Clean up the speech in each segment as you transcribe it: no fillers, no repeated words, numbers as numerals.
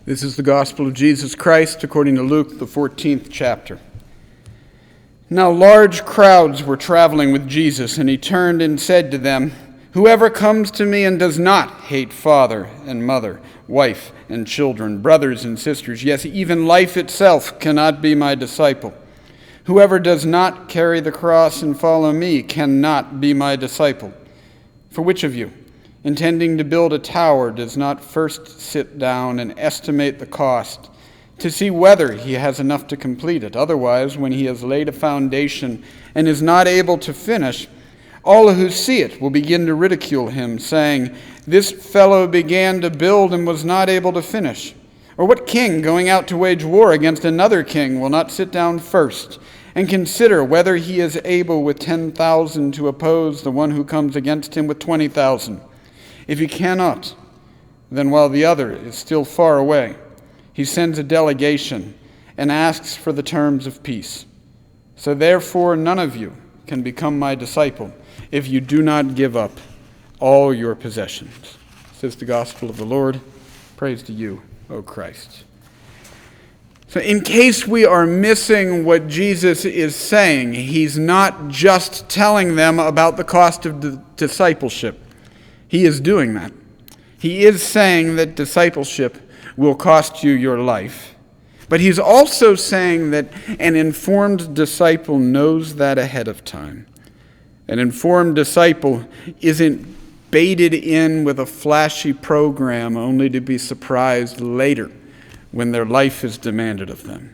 This is the gospel of Jesus Christ according to Luke, the 14th chapter. Now large crowds were traveling with Jesus, and he turned and said to them, "Whoever comes to me and does not hate father and mother, wife and children, brothers and sisters, yes, even life itself, cannot be my disciple. Whoever does not carry the cross and follow me cannot be my disciple. For which of you, intending to build a tower, does not first sit down and estimate the cost to see whether he has enough to complete it? Otherwise, when he has laid a foundation and is not able to finish, all who see it will begin to ridicule him, saying, 'This fellow began to build and was not able to finish.' Or what king, going out to wage war against another king, will not sit down first and consider whether he is able with 10,000 to oppose the one who comes against him with 20,000? If he cannot, then while the other is still far away, he sends a delegation and asks for the terms of peace. So therefore none of you can become my disciple if you do not give up all your possessions." This is the gospel of the Lord. Praise to you, O Christ. So in case we are missing what Jesus is saying, he's not just telling them about the cost of discipleship. He is doing that. He is saying that discipleship will cost you your life. But he's also saying that an informed disciple knows that ahead of time. An informed disciple isn't baited in with a flashy program only to be surprised later when their life is demanded of them.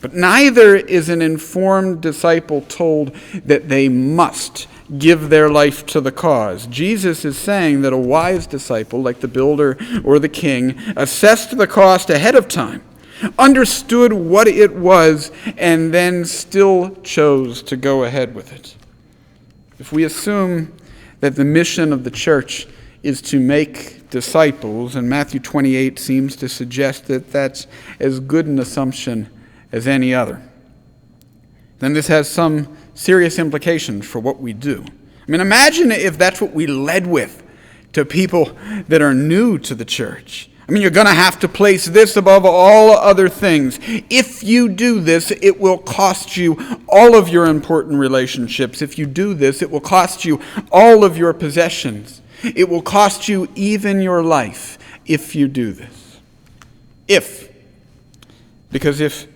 But neither is an informed disciple told that they must give their life to the cause. Jesus is saying that a wise disciple, like the builder or the king, assessed the cost ahead of time, understood what it was, and then still chose to go ahead with it. If we assume that the mission of the church is to make disciples, and Matthew 28 seems to suggest that that's as good an assumption as any other, then this has some serious implications for what we do. I mean, imagine if that's what we led with to people that are new to the church. I mean, you're going to have to place this above all other things. If you do this, it will cost you all of your important relationships. If you do this, it will cost you all of your possessions. It will cost you even your life if you do this. Because if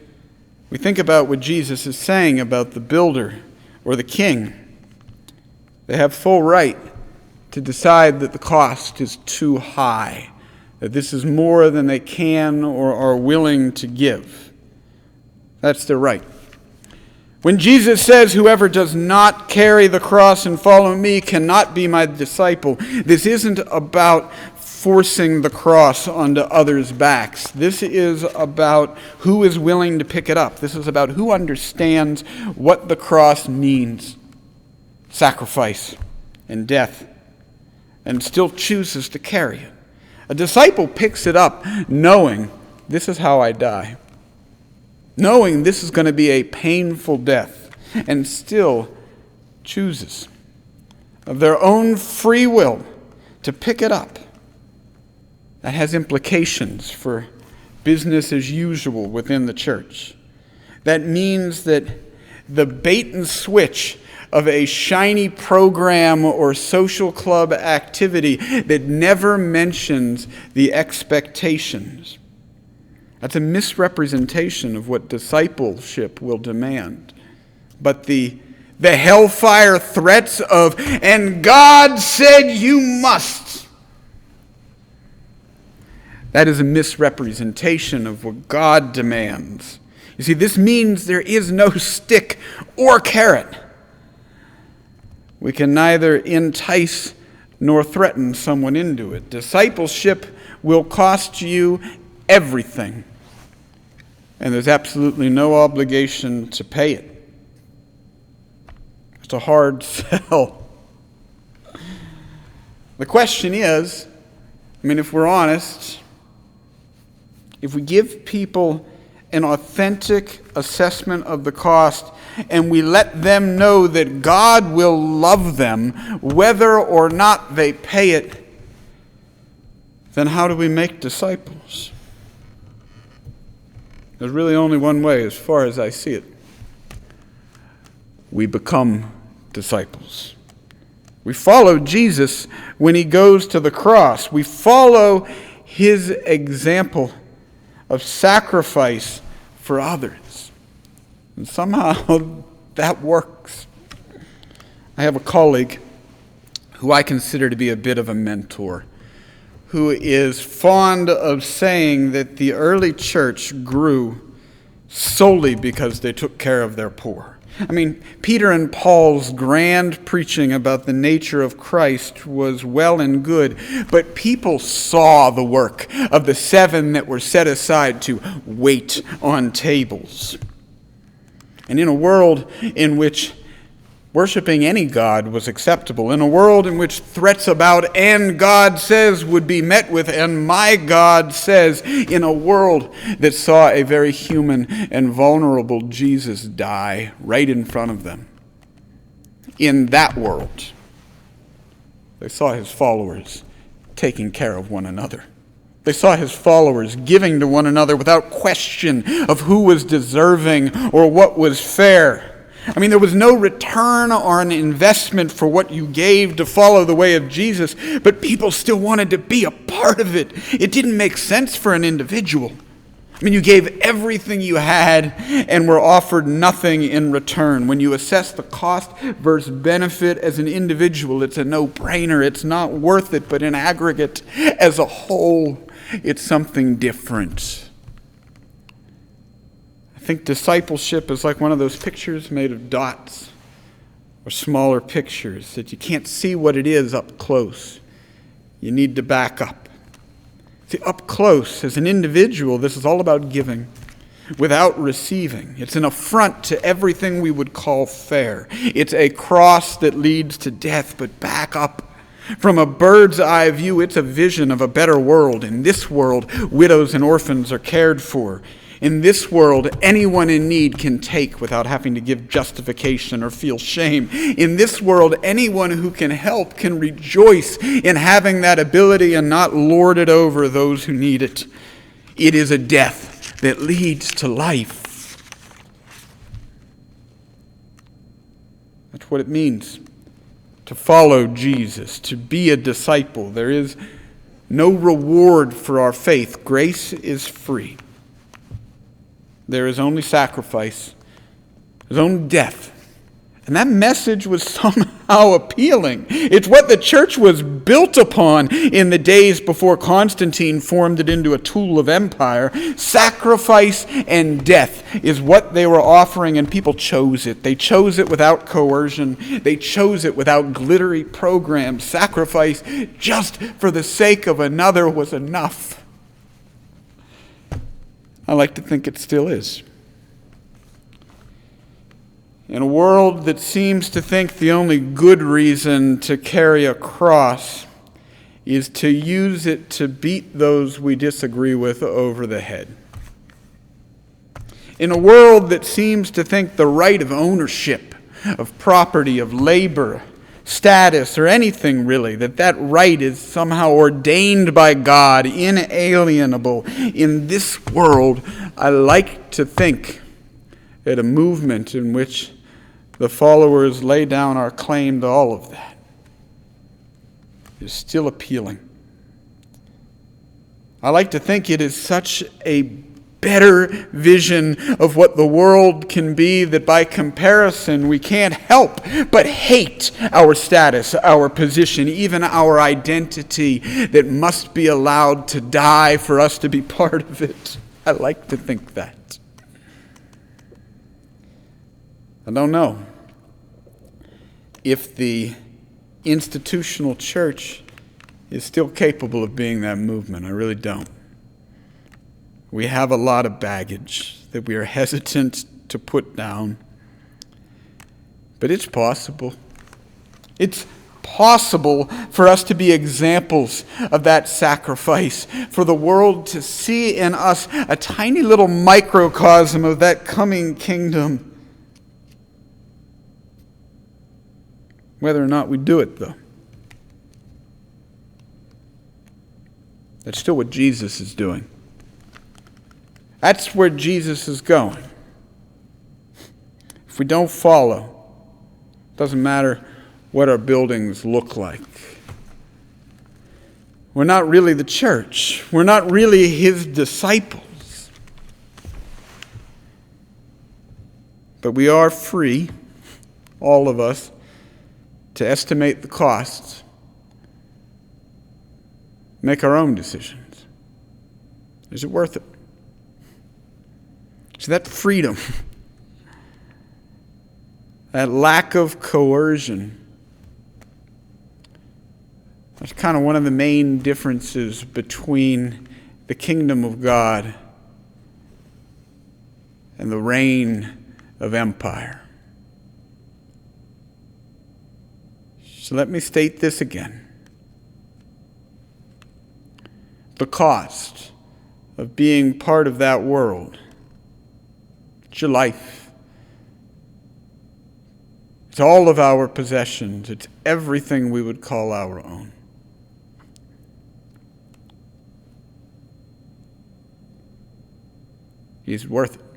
we think about what Jesus is saying about the builder or the king, they have full right to decide that the cost is too high, that this is more than they can or are willing to give. That's their right. When Jesus says, "Whoever does not carry the cross and follow me cannot be my disciple," this isn't about forcing the cross onto others' backs. This is about who is willing to pick it up. This is about who understands what the cross means. Sacrifice and death, and still chooses to carry it. A disciple picks it up knowing this is how I die, knowing this is going to be a painful death, and still chooses of their own free will to pick it up. That has implications for business as usual within the church. That means that the bait and switch of a shiny program or social club activity that never mentions the expectations, that's a misrepresentation of what discipleship will demand. But the hellfire threats of, "And God said you must," that is a misrepresentation of what God demands. You see, this means there is no stick or carrot. We can neither entice nor threaten someone into it. Discipleship will cost you everything, and there's absolutely no obligation to pay it. It's a hard sell. The question is, if we're honest, if we give people an authentic assessment of the cost and we let them know that God will love them whether or not they pay it, then how do we make disciples? There's really only one way as far as I see it. We become disciples. We follow Jesus when he goes to the cross. We follow his example of sacrifice for others. And somehow that works. I have a colleague who I consider to be a bit of a mentor, who is fond of saying that the early church grew solely because they took care of their poor. I mean, Peter and Paul's grand preaching about the nature of Christ was well and good, but people saw the work of the 7 that were set aside to wait on tables. And in a world in which worshiping any god was acceptable, in a world in which threats about "and God says" would be met with "and my God says," in a world that saw a very human and vulnerable Jesus die right in front of them. In that world, they saw his followers taking care of one another. They saw his followers giving to one another without question of who was deserving or what was fair. I mean, there was no return or an investment for what you gave to follow the way of Jesus, but people still wanted to be a part of it. It didn't make sense for an individual. I mean, you gave everything you had and were offered nothing in return. When you assess the cost versus benefit as an individual, it's a no-brainer. It's not worth it, but in aggregate, as a whole, it's something different. I think discipleship is like one of those pictures made of dots or smaller pictures that you can't see what it is up close. You need to back up. See, up close, as an individual, this is all about giving without receiving. It's an affront to everything we would call fair. It's a cross that leads to death, but back up. From a bird's eye view, it's a vision of a better world. In this world, widows and orphans are cared for. In this world, anyone in need can take without having to give justification or feel shame. In this world, anyone who can help can rejoice in having that ability and not lord it over those who need it. It is a death that leads to life. That's what it means to follow Jesus, to be a disciple. There is no reward for our faith. Grace is free. There is only sacrifice. There's only death. And that message was somehow appealing. It's what the church was built upon in the days before Constantine formed it into a tool of empire. Sacrifice and death is what they were offering, and people chose it. They chose it without coercion. They chose it without glittery programs. Sacrifice just for the sake of another was enough. I like to think it still is. In a world that seems to think the only good reason to carry a cross is to use it to beat those we disagree with over the head. In a world that seems to think the right of ownership, of property, of labor, status, or anything really, that right is somehow ordained by God, inalienable. In this world, I like to think at a movement in which the followers lay down our claim to all of that is still appealing. I like to think it is such a better vision of what the world can be that by comparison we can't help but hate our status, our position, even our identity that must be allowed to die for us to be part of it. I like to think that. I don't know if the institutional church is still capable of being that movement. I really don't. We have a lot of baggage that we are hesitant to put down. But it's possible. It's possible for us to be examples of that sacrifice, for the world to see in us a tiny little microcosm of that coming kingdom. Whether or not we do it, though. That's still what Jesus is doing. That's where Jesus is going. If we don't follow, it doesn't matter what our buildings look like. We're not really the church. We're not really his disciples. But we are free, all of us, to estimate the costs, make our own decisions. Is it worth it? So that freedom, that lack of coercion, that's kind of one of the main differences between the kingdom of God and the reign of empire. So let me state this again. The cost of being part of that world, it's your life. It's all of our possessions. It's everything we would call our own. He's worth it.